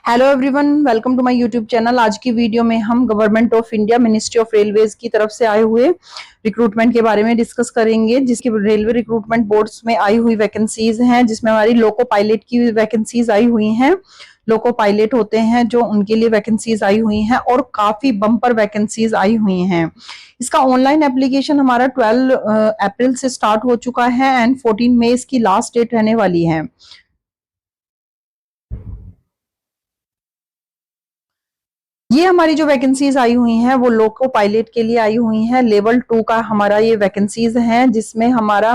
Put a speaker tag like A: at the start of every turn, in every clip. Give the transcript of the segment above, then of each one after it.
A: Hello everyone, welcome to my YouTube channel. आज की video में हम government of India ministry of railways की तरफ से आए हुए रिक्रूटमेंट के बारे में डिस्कस करेंगे, जिसकी रेलवे रिक्रूटमेंट बोर्ड्स में आई हुई वैकेंसीज हैं, जिसमें हमारी लोको पायलट की वैकेंसीज आई हुई हैं। लोको पायलट होते हैं जो, उनके लिए वैकेंसीज आई हुई हैं और काफी बम्पर वैकेंसीज आई हुई हैं। इसका ऑनलाइन एप्लीकेशन हमारा 12 अप्रैल से स्टार्ट हो चुका है एंड 14 मई इसकी लास्ट डेट रहने वाली है। ये हमारी जो वैकेंसीज आई हुई हैं वो लोको पायलट के लिए आई हुई हैं। लेवल 2 का हमारा ये वैकेंसीज हैं, जिसमें हमारा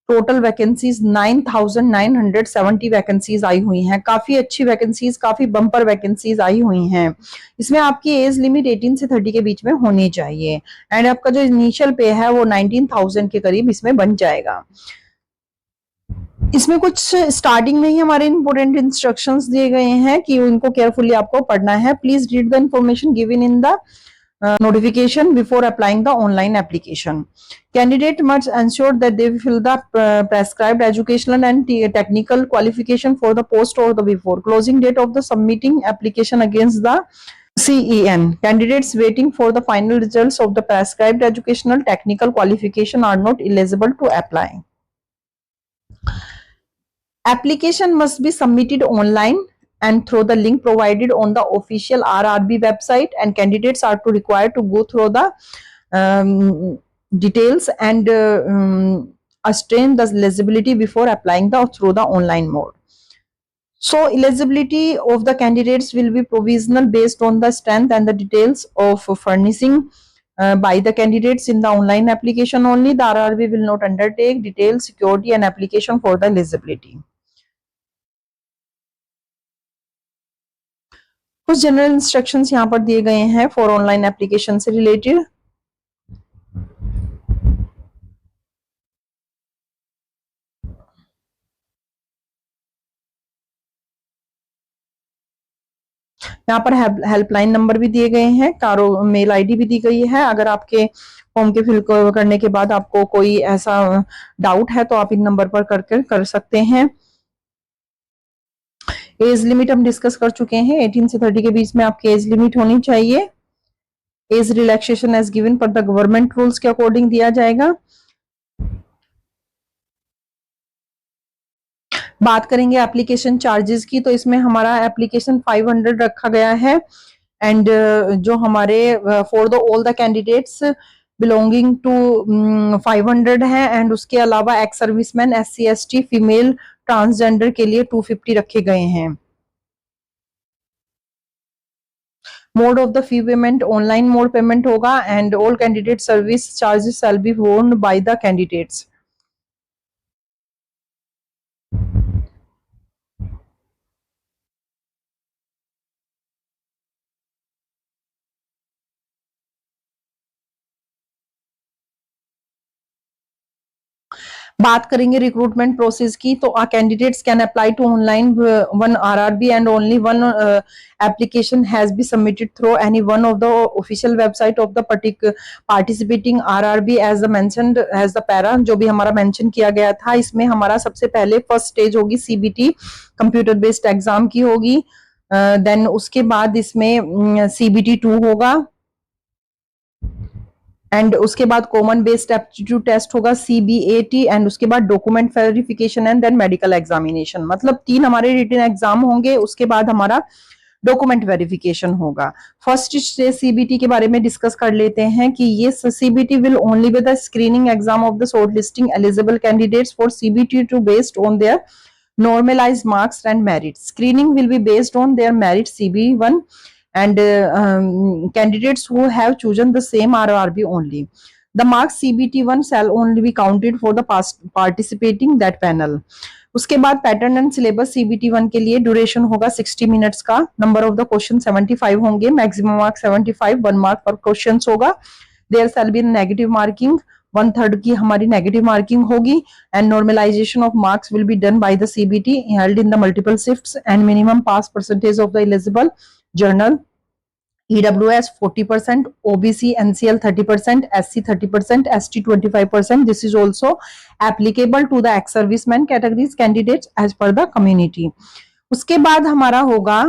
A: टोटल वैकेंसीज 9,970 वैकेंसीज आई हुई हैं। काफी अच्छी वैकेंसीज, काफी बम्पर वैकेंसीज आई हुई हैं। इसमें आपकी एज लिमिट 18 से 30 के बीच में होनी चाहिए एंड आपका जो इनिशियल पे है वो 19,000 के करीब इसमें बन जाएगा। इसमें कुछ स्टार्टिंग में ही हमारे इंपोर्टेंट इंस्ट्रक्शंस दिए गए हैं कि उनको केयरफुली आपको पढ़ना है। Please read the information given in the notification before applying the online application. Candidate must ensure that they fill the prescribed educational and technical qualification for the post or the before closing date of the submitting application against the CEN. Candidates waiting for the final results of the prescribed educational technical qualification are not eligible to apply. Application must be submitted online and through the link provided on the official RRB website, and candidates are required to go through the details and ascertain the eligibility before applying through the online mode. So eligibility of the candidates will be provisional based on the strength and the details of furnishing by the candidates in the online application only. The RRB will not undertake detailed security and application for the eligibility. कुछ general instructions यहाँ पर दिए गए हैं for online application से related. यहाँ पर helpline number भी दिए गए हैं, कारो मेल आईडी भी दी गई है। अगर आपके फॉर्म के फिल करने के बाद आपको कोई ऐसा डाउट है तो आप इन नंबर पर कर सकते हैं। एज लिमिट हम डिस्कस कर चुके हैं, 18 से 30 के बीच में आपकी एज लिमिट होनी चाहिए। एज रिलैक्सेशन एज गिवन पर द गवर्नमेंट रूल्स के अकॉर्डिंग दिया जाएगा। बात करेंगे एप्लीकेशन चार्जेस की, तो इसमें हमारा एप्लीकेशन 500 रखा गया है एंड जो हमारे for the all the candidates belonging to 500 है एंड उसके अलावा ex serviceman, SC ST, female, transgender के लिए 250 रखे गए हैं। Mode of the fee payment online mode payment होगा and all candidate service charges shall be borne by the candidates. बात करेंगे रिक्रूटमेंट प्रोसेस की, तो candidates can apply to online one RRB and only one application has be submitted through any one of the official website of the participating RRB as the mentioned as the para, जो भी हमारा mention किया गया था। इसमें हमारा सबसे पहले फर्स्ट स्टेज होगी CBT कंप्यूटर बेस्ड एग्जाम की होगी, देन उसके बाद इसमें CBT 2 होगा एंड उसके बाद कॉमन बेस्ड एप्टीट्यूड टेस्ट होगा CBAT एंड उसके बाद document verification and then medical examination. मतलब 3 हमारे रिटन एग्जाम होंगे, उसके बाद हमारा डॉक्यूमेंट वेरिफिकेशन होगा। फर्स्ट स्टेज CBT के बारे में डिस्कस कर लेते हैं कि ये CBT will only be the screening exam of the short listing eligible candidates for CBT to based on their normalized marks and merit. Screening will be based on their merit CB1 and candidates who have chosen the same RRB only. The marks CBT1 shall only be counted for the participating that panel. उसके बाद pattern and syllabus CBT1 के लिए duration होगा 60 minutes का। Number of the question 75 होंगे, maximum mark 75, 1 mark per question होगा। There shall be negative marking, 1/3 की हमारी नेगेटिव मार्किंग होगी and normalisation of marks will be done by the CBT held in the multiple shifts and minimum pass percentage of the eligible general EWS 40%, OBC NCL 30%, SC 30%, ST 25%. This is also applicable to the ex-serviceman categories candidates as per the community. उसके बाद हमारा होगा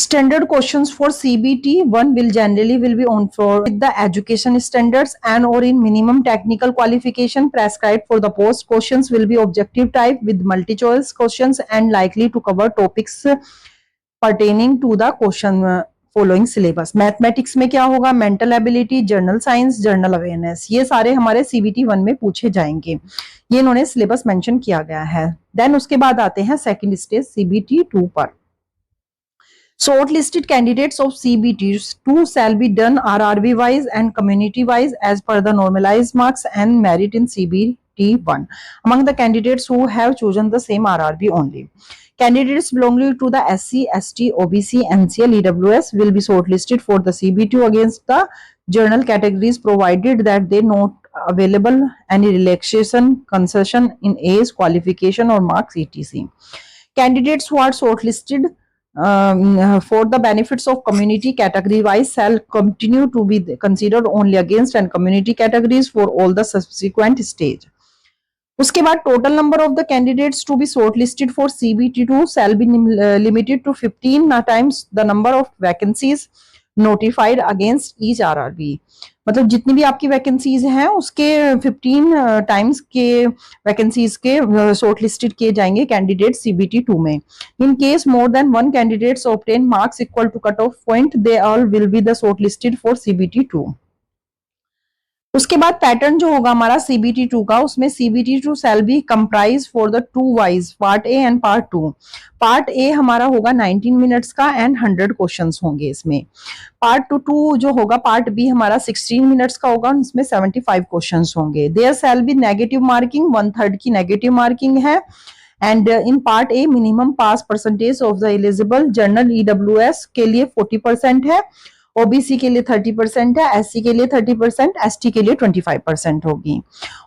A: Standard questions for CBT 1 will be on for with the education standards and or in minimum technical qualification prescribed for the post. Questions will be objective type with multi choice questions and likely to cover topics pertaining to the question following syllabus. Mathematics में क्या होगा, mental ability, journal science, journal awareness, ये सारे हमारे CBT 1 में पूछे जाएंगे। ये इन्होंने सिलेबस मेंशन किया गया है। देन उसके बाद आते हैं सेकंड स्टेज सीबीटी 2 पर। Shortlisted candidates of CBT 2 shall be done RRB wise and community wise as per the normalized marks and merit in CBT 1 among the candidates who have chosen the same RRB only. Candidates belonging to the SC, ST, OBC, NCL, EWS will be shortlisted for the CBT against the general categories provided that they not available any relaxation, concession in age, qualification or marks etc. Candidates who are shortlisted for the benefits of community category wise shall continue to be considered only against and community categories for all the subsequent stage. उसके बाद total number of the candidates to be shortlisted for CBT2 shall be limited to 15 times the number of vacancies notified against each RRB. मतलब जितनी भी आपकी vacancies हैं उसके 15 times के vacancies के शॉर्टलिस्टेड किए जाएंगे कैंडिडेट सीबीटी 2 में। In case more than 1 candidates obtain marks equal to cut off point they all will be the shortlisted for CBT 2। उसके बाद पैटर्न जो होगा हमारा सीबीटी 2 का, उसमें CBT 2 shall be comprise for the 2 wise part A and part 2। Part A हमारा होगा 19 minutes का एंड 100 क्वेश्चंस होंगे इसमें। पार्ट 2 जो होगा पार्ट बी हमारा 16 मिनट्स का होगा, इसमें 75 क्वेश्चंस होंगे। There shall be negative marking, 1/3 की नेगेटिव मार्किंग है। And in part A minimum pass percentage of the eligible general EWS के लिए 40% है, ओबीसी के लिए 30% है, एससी के लिए 30%, एसटी के लिए 25% होगी।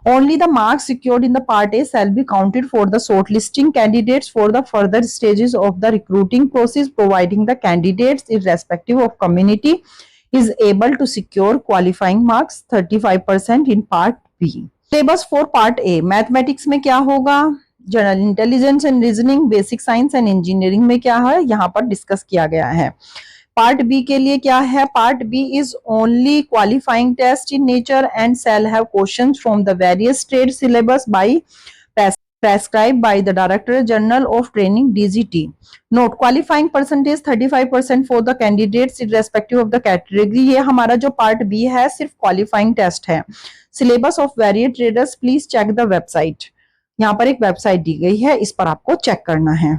A: Only the marks secured in the part A shall be counted for the shortlisting candidates for the further stages of the recruiting process providing the candidates irrespective of community is able to secure qualifying marks 35% in part B. Syllabus for part A mathematics में क्या होगा, general intelligence and reasoning, basic science and engineering में क्या है यहाँ पर discuss किया गया है। पार्ट बी के लिए क्या है, part B is only qualifying test in nature and shall have questions from the various trade syllabus by prescribed by the Director General of Training DGT. Note qualifying percentage 35% for the candidates irrespective of the category। ये हमारा जो part B है सिर्फ qualifying test है। Syllabus of various traders please check the website. यहाँ पर एक website दी गई है, इस पर आपको चेक करना है।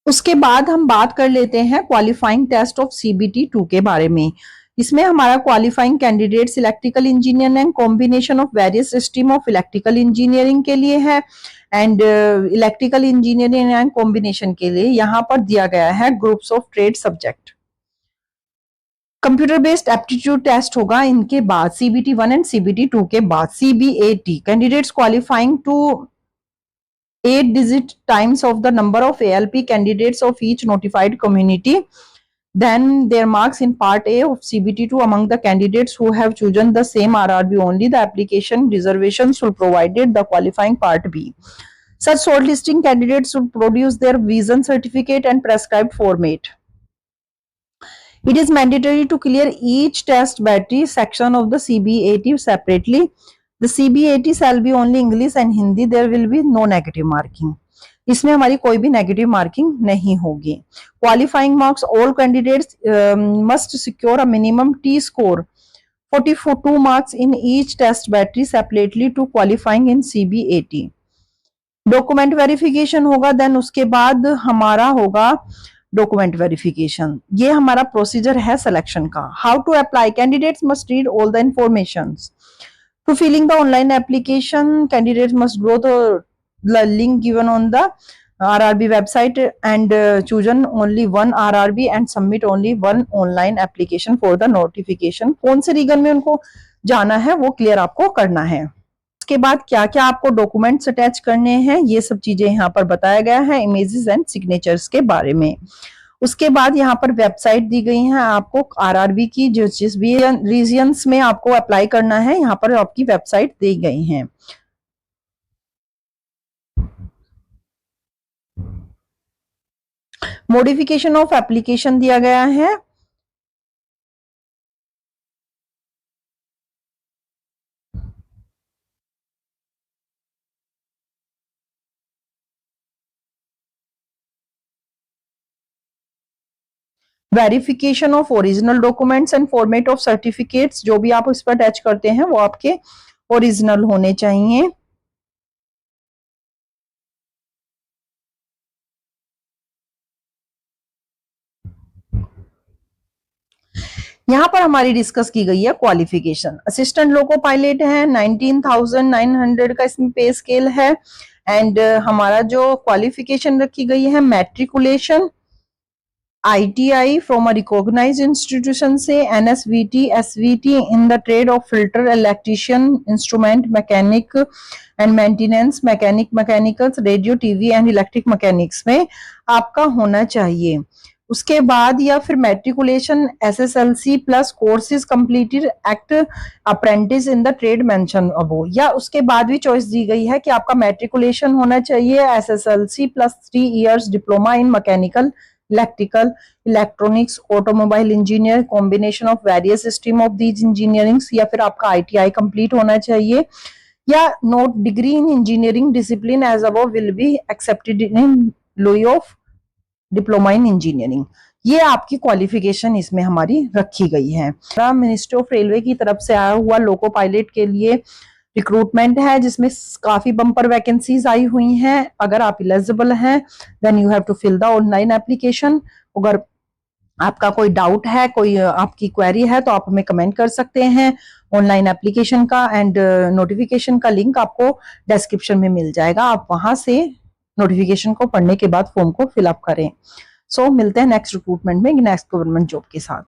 A: उसके बाद हम बात कर लेते हैं क्वालिफाइंग टेस्ट ऑफ सीबीटी 2 के बारे में। इसमें हमारा qualifying candidates electrical engineer and combination of various stream of electrical engineering के लिए है and electrical engineering and combination के लिए यहाँ पर दिया गया है groups of trade subject. Computer based aptitude test होगा इनके बाद सीबीटी 1 एंड सीबीटी 2 के बाद। CBAT candidates qualifying to 8 digit times of the number of ALP candidates of each notified community, then their marks in part A of CBT2 among the candidates who have chosen the same RRB only, the application reservations will provided the qualifying part B. Such shortlisting candidates should produce their vision certificate and prescribed format. It is mandatory to clear each test battery section of the CBAT separately. The CBAT shall be only English and Hindi. There will be no negative marking. इसमें हमारी कोई भी negative marking नहीं होगी। Qualifying marks all candidates must secure a minimum T score 42 marks in each test battery separately to qualifying in CBAT. Document verification होगा, then उसके बाद हमारा होगा डॉक्यूमेंट वेरिफिकेशन। ये हमारा प्रोसीजर है सिलेक्शन का। How to apply, candidates must read all the informations. To filling the online application, candidates must go to the link given on the RRB website and choose only one RRB and submit only one online application for the notification। कौन से reason में उनको जाना है वो clear आपको करना है। उसके बाद क्या क्या आपको डॉक्यूमेंट्स अटैच करने हैं ये सब चीजें यहाँ पर बताया गया है इमेजेस एंड सिग्नेचर्स के बारे में। उसके बाद यहाँ पर वेबसाइट दी गई है आपको आरआरबी की, जो जिस भी रीजन्स में आपको अप्लाई करना है यहाँ पर आपकी वेबसाइट दी गई है। मॉडिफिकेशन ऑफ एप्लीकेशन दिया गया है। Verification of original documents and format of certificates, जो भी आप इस पर अटैच करते हैं वो आपके ओरिजिनल होने चाहिए। यहाँ पर हमारी डिस्कस की गई है क्वालिफिकेशन। असिस्टेंट लोको पायलट है, 19,900 का इसमें पे स्केल है। एंड हमारा जो क्वालिफिकेशन रखी गई है, matriculation ITI from a recognised institution से, NSVT SVT in the trade of fitter electrician, instrument mechanic and maintenance mechanic, mechanicals, radio TV and electric mechanics में आपका होना चाहिए। उसके बाद या फिर matriculation SSLC plus courses completed act apprentice in the trade mention above, या उसके बाद भी चॉइस दी गई है कि आपका मैट्रिकुलेशन होना चाहिए SSLC plus 3 years diploma in mechanical, electrical, electronics, automobile engineer, combination of various stream of these engineerings, या फिर आपका ITI कंप्लीट होना चाहिए, या note degree in engineering discipline as above will be accepted in lieu of diploma in engineering. ये आपकी qualification इसमें हमारी रखी गई है। मिनिस्ट्री ऑफ रेलवे की तरफ से आया हुआ लोको पायलट के लिए रिक्रूटमेंट है, जिसमें काफी बम्पर वैकेंसीज आई हुई हैं। अगर आप एलिजिबल हैं then you have to fill the online application. अगर आपका कोई डाउट है, कोई आपकी क्वेरी है, तो आप हमें कमेंट कर सकते हैं। ऑनलाइन एप्लीकेशन का एंड नोटिफिकेशन का लिंक आपको डिस्क्रिप्शन में मिल जाएगा, आप वहां से नोटिफिकेशन को पढ़ने के बाद फॉर्म को फिलअप करें। सो मिलते हैं नेक्स्ट रिक्रूटमेंट में नेक्स्ट गवर्नमेंट जॉब के साथ।